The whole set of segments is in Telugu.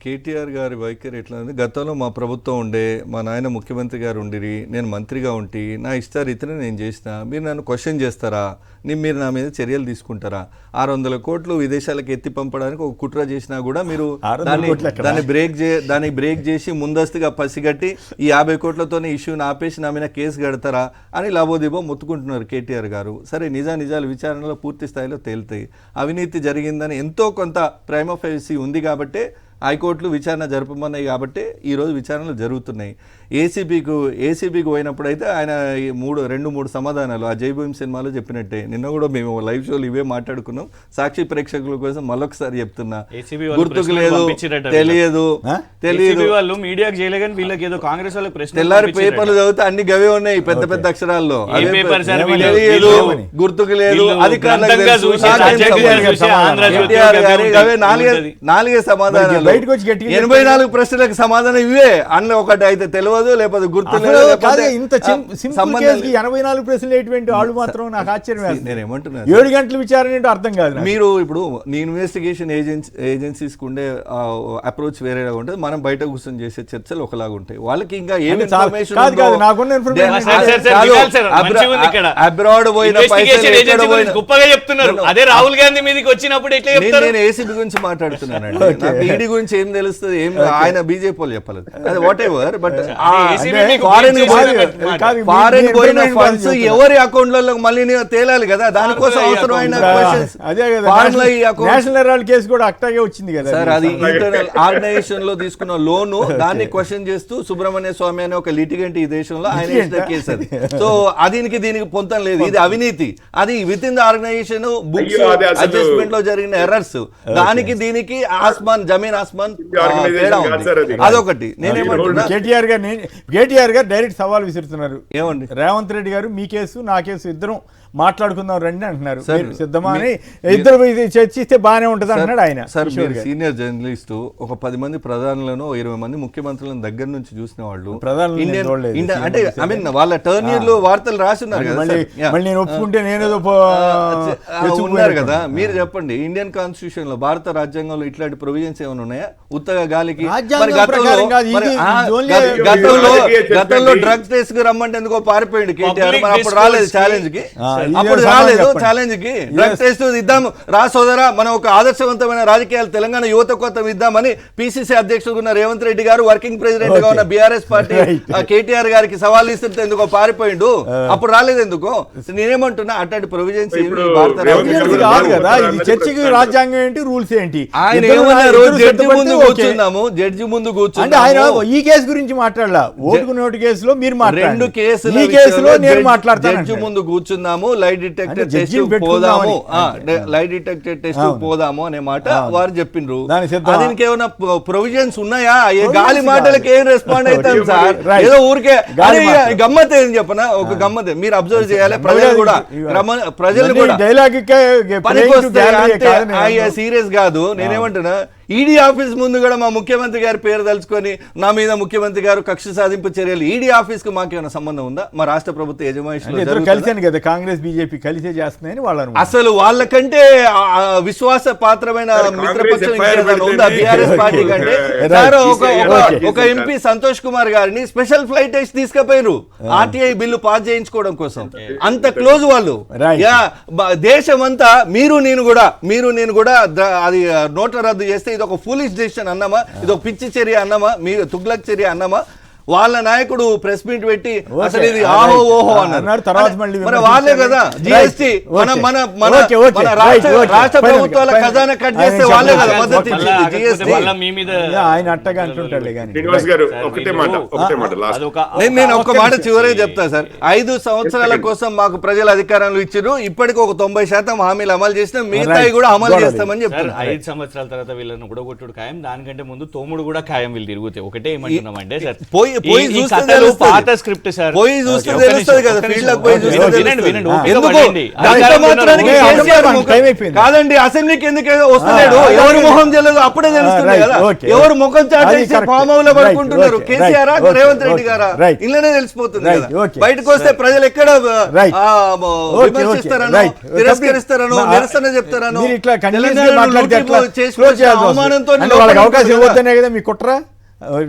కేటీఆర్ గారి వైఖరి ఎట్లా ఉంది, గతంలో మా ప్రభుత్వం ఉండే, మా నాయన ముఖ్యమంత్రి గారు ఉండిరి, నేను మంత్రిగా ఉంటి, నా ఇష్టారీతిని నేను చేసిన, మీరు నన్ను క్వశ్చన్ చేస్తారా, మీరు నా మీద చర్యలు తీసుకుంటారా? 600 కోట్లు విదేశాలకు ఎత్తి పంపడానికి ఒక కుట్ర చేసినా కూడా మీరు దాన్ని బ్రేక్ చేసి ముందస్తుగా పసిగట్టి ఈ 50 కోట్లతోనే ఇష్యూని ఆపేసి నా మీద కేసు కడతారా అని లాబోదిబో మొత్తుకుంటున్నారు కేటీఆర్ గారు. సరే, నిజాలు విచారణలో పూర్తి స్థాయిలో తేలుతాయి. అవినీతి జరిగిందని ఎంతో కొంత ప్రైమ్ ఆఫ్ ఫేసి ఉంది కాబట్టి హైకోర్టులు విచారణ జరపమన్నాయి కాబట్టి ఈరోజు విచారణలు జరుగుతున్నాయి. ఏసీబీకి పోయినప్పుడు అయితే ఆయన 2-3 సమాధానాలు ఆ జైభూమి సినిమాలో చెప్పినట్టే. నిన్న కూడా మేము లైవ్ షోలు ఇవే మాట్లాడుకున్నాం. సాక్షి ప్రేక్షకుల కోసం మళ్ళొకసారి చెప్తున్నా, గుర్తుకు లేదు, తెలియదు తెల్లారి పేపర్లు చదివితే అన్ని గవే ఉన్నాయి పెద్ద పెద్ద అక్షరాల్లో. తెలియదు, గుర్తుకు లేదు, అధికారులకు 4 సమాధానాలు, 84 ప్రశ్నలకు సమాధానం ఇవే. అందులో ఒకటి అయితే తెలియదు, లేకపోతే గుర్తు లేదు. 84 ప్రశ్నలు ఏంటి వాళ్ళు మాత్రం నాకు ఆశ్చర్యం. నేను ఏమంటున్నా, 7 గంటల విచారణ ఏంటో అర్థం కాదు. మీరు ఇప్పుడు నీ ఇన్వెస్టిగేషన్ ఏజెన్సీస్ ఉండే అప్రోచ్ వేరేగా ఉంటుంది, మనం బయట కూర్చొని చేసే చర్చలు ఒకలాగా ఉంటాయి. వాళ్ళకి ఇంకా ఏమి ఇన్ఫర్మేషన్ అబ్రాడ్ పోయిన గొప్పగా చెప్తున్నారు. అదే రాహుల్ గాంధీ మీదకి వచ్చినప్పుడు నేను ఏసీబీ గురించి మాట్లాడుతున్నానండి. నాకు ఈడీ గురించి ఏం తెలుస్తుంది, ఏం ఆయన బీజేపీ వాళ్ళు చెప్పలేదు. అది వాట్ ఎవర్. బట్ ఫారెన్ పోయిన ఫండ్స్ ఎవరి అకౌంట్లలో మళ్ళీ తేలాలి కదా, దానికోసం అవసరమైన నేషనల్ హెరాల్డ్ కేసు కూడా అట్టాగే వచ్చింది కదా సార్. అది ఇంటర్నల్ ఆర్గనైజేషన్ లో తీసుకున్న లోను, దాన్ని క్వశ్చన్ చేస్తూ సుబ్రహ్మణ్య స్వామి అనే ఒక లిటిగెంట్ ఈ దేశంలో ఆయన ఇచ్చిన కేసు అది. సో దీనికి పొంతం లేదు, ఇది అవినీతి. అది within the organization books adjustment లో జరిగిన ఎర్రర్స్, దానికి దీనికి జమీన్ ఆస్మాన్ అదొకటి. నేనేమంటున్నా, కేటీఆర్ గారు డైరెక్ట్ సవాల్ విసురుతున్నారు. ఏమండి, రేవంత్ రెడ్డి గారు మీ కేసు నా కేసు ఇద్దరం మాట్లాడుకుందాం రండి అంటున్నారు. సిద్ధమా అని ఇద్దరు చర్చిస్తే బాగానే ఉంటుంది అంటున్నాడు ఆయన. సార్, మీరు సీనియర్ జర్నలిస్టు, ఒక 10 మంది ప్రధానులను 20 మంది ముఖ్యమంత్రులను దగ్గర నుంచి చూసిన వాళ్ళు, అంటే ఐ మీన్ వాళ్ళ టర్నియర్లు వార్తలు రాస్తున్నారు కదా. నేను ఒప్పుకుంటే నేనేదో ఉన్నారు కదా. మీరు చెప్పండి, ఇండియన్ కాన్స్టిట్యూషన్ లో, భారత రాజ్యాంగంలో ఇట్లాంటి ప్రొవిజన్స్ ఏమైనా ఉన్నాయా? ఉత్తగా గాలికి గతంలో డ్రగ్స్ టెస్ట్ రమ్మంటే ఎందుకో పారిపోయింది కేటీఆర్. అప్పుడు రాలేదు ఛాలెంజ్ కి, అప్పుడు రాలేదు ఛాలెంజ్ కి. డ్రగ్స్ టెస్ట్ ఇద్దాం రా సోదరా, మనం ఒక ఆదర్శవంతమైన రాజకీయాలు తెలంగాణ యువత కోసం ఇద్దామని పిసిసి అధ్యక్షుడు ఉన్న రేవంత్ రెడ్డి గారు, వర్కింగ్ ప్రెసిడెంట్ గా ఉన్న బీఆర్ఎస్ పార్టీ కేటీఆర్ గారికి సవాల్ ఇస్తుంటే ఎందుకో పారిపోయిండు, అప్పుడు రాలేదు ఎందుకో. నేనేమంటున్నా, అట్లాంటి ప్రొవిజన్స్ చర్చకి రాజ్యాంగం ఏంటి, రూల్స్ ఏంటి? ఆయన ఏమన్నారు, జడ్జి ముందు కూర్చున్నాము, జడ్జి ముందు కూర్చుంటే ఆయన ఈ కేసు గురించి మాట్లాడలా, ఓటుకు నోటు కేసులో మీరు 2 కేసులు, ఈ కేసులో నేను మాట్లాడతాను. జడ్జి ముందు కూర్చుందాము, లైట్ డిటెక్టర్ టెస్ట్ పోదాము, లైట్ డిటెక్టర్ టెస్ట్ పోదాము అనే మాట వారు చెప్పిండ్రు. దీనికి ఏమైనా ప్రొవిజన్స్ ఉన్నాయా? గాలి మాటలకి ఏం రెస్పాండ్ అవుతాం సార్? ఏదో ఊరికే గమ్మత్ ఏం చెప్పనా, ఒక గమ్మత్ మీరు అబ్జర్వ్ చేయాలి. ప్రజలు కూడా సీరియస్ కాదు. నేనేమంటున్నా, ఈడీ ఆఫీస్ ముందు కూడా మా ముఖ్యమంత్రి గారి పేరు తలుచుకొని నా మీద ముఖ్యమంత్రి గారు కక్ష సాధింపు చర్యలు, ఈడీ ఆఫీస్ కు మాకేమైనా సంబంధం ఉందా? మా రాష్ట్ర ప్రభుత్వ యజమాని కలిసాను కదా, కాంగ్రెస్ బీజేపీ కలిసే చేస్తున్నాయని వాళ్ళు. అసలు వాళ్ళకంటే విశ్వాస పాత్రమైన మిత్రపక్షం ఉందా బీఆర్ఎస్ పార్టీ కంటే? ఒక ఎంపీ సంతోష్ కుమార్ గారిని స్పెషల్ ఫ్లైట్ వేసి తీసుకుపోయారు ఆర్టీఐ బిల్లు పాస్ చేయించుకోవడం కోసం. అంత క్లోజ్ వాళ్ళు. దేశమంతా మీరు నేను కూడా అది నోట్ల రద్దు చేస్తే ఇది ఒక ఫూలిష్ డెసిషన్ అన్నామా, ఇది ఒక పిచ్చి చర్య అన్నామా, మీరు తుగ్లక్ చర్య అన్నామా? వాళ్ళ నాయకుడు ప్రెస్ మీట్ పెట్టి అసలు ఇది ఆహో ఓహో అన్నారు. మరి వాళ్ళే కదా జిఎస్టీ రాష్ట్ర ప్రభుత్వాల ఖజానా కట్ చేస్తే వాళ్ళే కదా మద్దతు ఇచ్చింది జిఎస్టీ. ఆయన అట్టగా అంటుంటాడు. నేను ఒక్క మాట చివరిగా చెప్తా సార్. 5 సంవత్సరాల కోసం మాకు ప్రజల అధికారంలో ఇచ్చారు, ఇప్పటికి ఒక 90% హామీలు అమలు చేసిన, మిగతాయి కూడా అమలు చేస్తామని చెప్తారు. 5 సంవత్సరాల తర్వాత వీళ్ళని కూడా కొట్టుడు ఖాయం, దానికంటే ముందు తోముడు కూడా ఖాయం. వీళ్ళు తిరుగుతాయి. ఒకటే ఏమంటున్నామంటే సార్, పోయి ఈ చూస్తే కథలు తెలుస్తుంది. పాత స్క్రిప్ట్ సార్. పోయి చూస్తే ఒక్క తెలుస్తుంది నిమిషం, కదా, ఒక్క ఫీల్డ్ నిమిషం. లోకి పోయి చూస్తే వినండి, తెలుస్తుంది. వినండి, ఓపిక ఎందుకు పడండి. దాంతో అధికారంలో మాత్రానికి ఉన్నారు. కేసీఆర్ టైం ముఖం- అయిపోయింది. కాదండి, అసెంబ్లీకి ఎందుకు వస్తలేడు, ఆ, ఎవరు రైట్. మొహం తెలియదు అప్పుడే తెలుస్తుంది రైట్, కదా, ఓకే. ఎవరు ముఖం అది చాటేసి కరెక్ట్. ఫామ్ హౌస్ లో రైట్, పడుకుంటున్నారు, okay. KCR right, Revanth Reddy okay. గారా, రైట్. ఇళ్ళనే తెలిసిపోతుంది రైట్, కదా. ఓకే. బయటకు వస్తే ప్రజలు ఎక్కడ రైట్. విమర్శిస్తారనో, రైట్. తిరస్కరిస్తారనో, మా- నిరసన చెప్తారనో, మీరు ఇట్లా continuously తెలంగాణను మాట్లాడితే లూటీ ఎట్లా? చేసి క్లోజ్ చేయాల్సి వస్తుంది. అవమానంతో అంటే వాళ్ళకి అవకాశం ఇవ్వద్దనే కదా మీ కుట్ర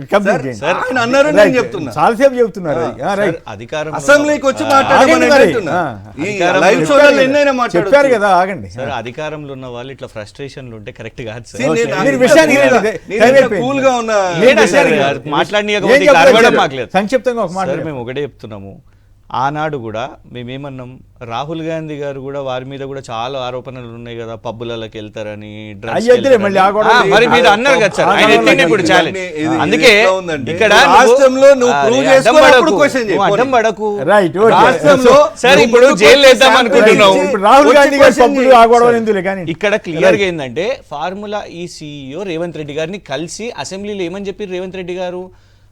కంప్లీట్ చేయండి. సార్, ఆయన అన్నారు, నేను రైట్. చెప్తున్నా. చాలాసేపు చెప్తున్నారు అది. రైట్. అధికారం అసెంబ్లీకి వచ్చి మాట్లాడమని ఆగండి మరి. అంటున్నా. ఈ అధికారంలో లైవ్ చెప్పారు షోలలో ఎన్నైనా చెప్పారు మాట్లాడారు కదా, ఆగండి. సార్, అధికారంలో ఉన్న వాళ్ళు ఇట్లా ఫ్రస్ట్రేషన్లు ఉంటే కరెక్ట్ కాదు సార్. ఓకే. మీరు విషయానికి రండి. టైం అయిపోయింది. కూల్ గా ఉన్న లేడా సార్, విషయానికి అది మాట్లాడనీయకపోతే ఏం ఇక చెప్పలేదు అరవడం సార్? మాకు లేదు. సంక్షిప్తంగా ఒక మాట సార్, చెప్పండి. మేము ఒకటే చెప్తున్నాము, ఆనాడు కూడా మేమేమన్నాం, రాహుల్ గాంధీ గారు కూడా వారి మీద కూడా చాలా ఆరోపణలు ఉన్నాయి కదా, పబ్బులకి వెళ్తారని, drugs అయ్యో, వద్దులే, కి మళ్ళీ ఆ వెళ్తారని. గొడవ మరి మీరు అన్నారు కదా సార్, ఆ ఆయన గొడవ ఎత్తింది ఇప్పుడు ఇది- ఛాలెంజ్. ఇది అందుకే ఎట్లా ఉందంటే, ఇక్కడ రాష్ట్రంలో నువ్వు అరే, prove అడ్డం చేసుకొని పడకు, అప్పుడు question చేయి, నువ్వు అడ్డం పడకు. Right, okay. రాష్ట్రంలో సార్, నువ్వు ఇప్పుడు ముందుకు జైలు వచ్చి వేద్దాం sample అనుకుంటున్నావు. ఇచ్చి ఇప్పుడు రాహుల్ వచ్చి గాంధీ గారి question పప్పులు చేయి. ఆ గొడవ ఎందులే కానీ ఇక్కడ క్లియర్ గా ఏంటంటే, ఫార్ములా ఈ CEO రేవంత్ రెడ్డి గారిని కలిసి అసెంబ్లీలో ఏమని చెప్పారు రేవంత్ రెడ్డి గారు,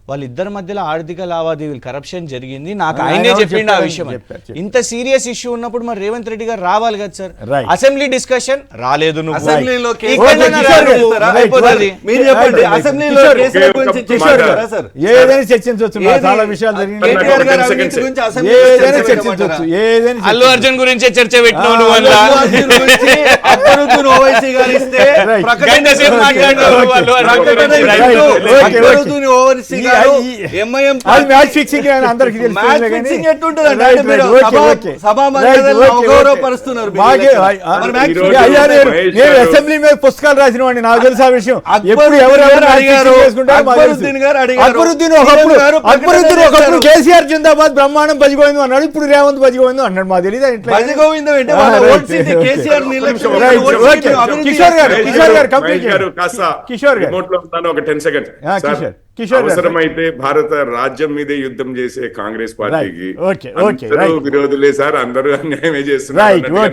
వాళ్ళిద్దరి మధ్యలో ఆర్థిక లావాదేవీలు కరప్షన్ జరిగింది, నాకు ఆయన ఆయనే ఎవరు చెప్పిండు ఆ చెప్పారని విషయం. చెప్పారు. ఇంత సీరియస్ ఇష్యూ ఉన్నప్పుడు మరి రేవంత్ రెడ్డి గారు రావాలి కదా సార్. Right. అసెంబ్లీ డిస్కషన్ రాలేదు, నువ్వు అసెంబ్లీలో ఇక్కడ కేసులు నా కిషోర్ గారు, రాదు, రైట్, అయిపోతుంది. మీరు చెప్పండి, రైట్, అసెంబ్లీలో కిషోర్, కేసుల ఒకే గురించి ఒక్క చేశారు మాట. కదా సార్. ఏదైనా చర్చించవచ్చు, ఏది? చాలా విషయాలు జరిగినాయి. కేటీఆర్ గారు 10 అవినీతి seconds. గురించి అసెంబ్లీలో ఏదైనా చర్చ చర్చించవచ్చు, పెట్టమంటారా? ఏదైనా అల్లు అర్జున్ గురించే చర్చ పెట్టినావు నువ్వు అల్లు అలా. అర్జున్ గురించి అక్బరుద్దీన్ ఓవైసీ గారు ఇస్తే Right. ప్రకటన గంట సేపు చేశారు. మాట్లాడినావు ఓకే. అల్లు అర్జున్ ప్రకటన గురించి. Right. ఇస్తూ ఓకే, అక్బరుద్దీన్ ఓవైసీ ఈ- గారు ఈ- ఎంఐఎం అది మ్యాచ్ ఫిక్సింగ్ అని అందరికీ తెలుసు. మ్యాచ్ ఫిక్సింగ్ ఎట్టుంటదండి? అంటే మీరు సభా మర్యాదలను అగౌరవపరుస్తున్నారు మీరు. మరి మ్యాచ్ ఈరోజు ఫిక్సింగ్ అయ్యా, నేను మహేష్ నేను గారు- అసెంబ్లీ మీద పుస్తకాలు రాసిన వాడిని, నాకు తెలుసు ఆ విషయం. ఎప్పుడు అక్బరుద్దీన్ ఎవరెవరు గారు మ్యాచ్ అడిగారు, ఫిక్సింగ్ చేసుకుంటారో మాకు తెలుసు. అక్బరుద్దీన్ గారు అడిగారు. అక్బరుద్దీన్ సీఎం ఒకప్పుడు గారు అక్బరుద్దీన్ ప్రకటన ఒకప్పుడు చేశారు. కేసీఆర్ జిందాబాద్ బ్రహ్మాండం బజిగోయింది అన్నాడు, ఇప్పుడు రేవంత్ బజిగోయింది అన్నాడు. మాకు తెలియదు ఇట్లా. భజగోవిందం అంటే వాళ్ళ ఓట్సింది కేసీఆర్ నిర్లక్ష్యం వల్ల Right, ఓట్సింది okay. అభివృద్ధి కిషోర్ గారు, చేశారు. కిషోర్ గారు, మహేష్ complete గారు చేయండి. కాస్త కిషోర్ గారు. రిమోట్ లో ఉన్నాను, ఒక 10 seconds. ఆ, సార్, కిషోర్ గారు. అవసరమైతే భారత రాజ్యం మీదే యుద్ధం చేసే కాంగ్రెస్ పార్టీకి Right. Okay, okay, అందరూ right. విరోధులే సార్, అందరూ అన్యాయమే చేస్తున్నారు Right, అన్నట్టుగానే okay.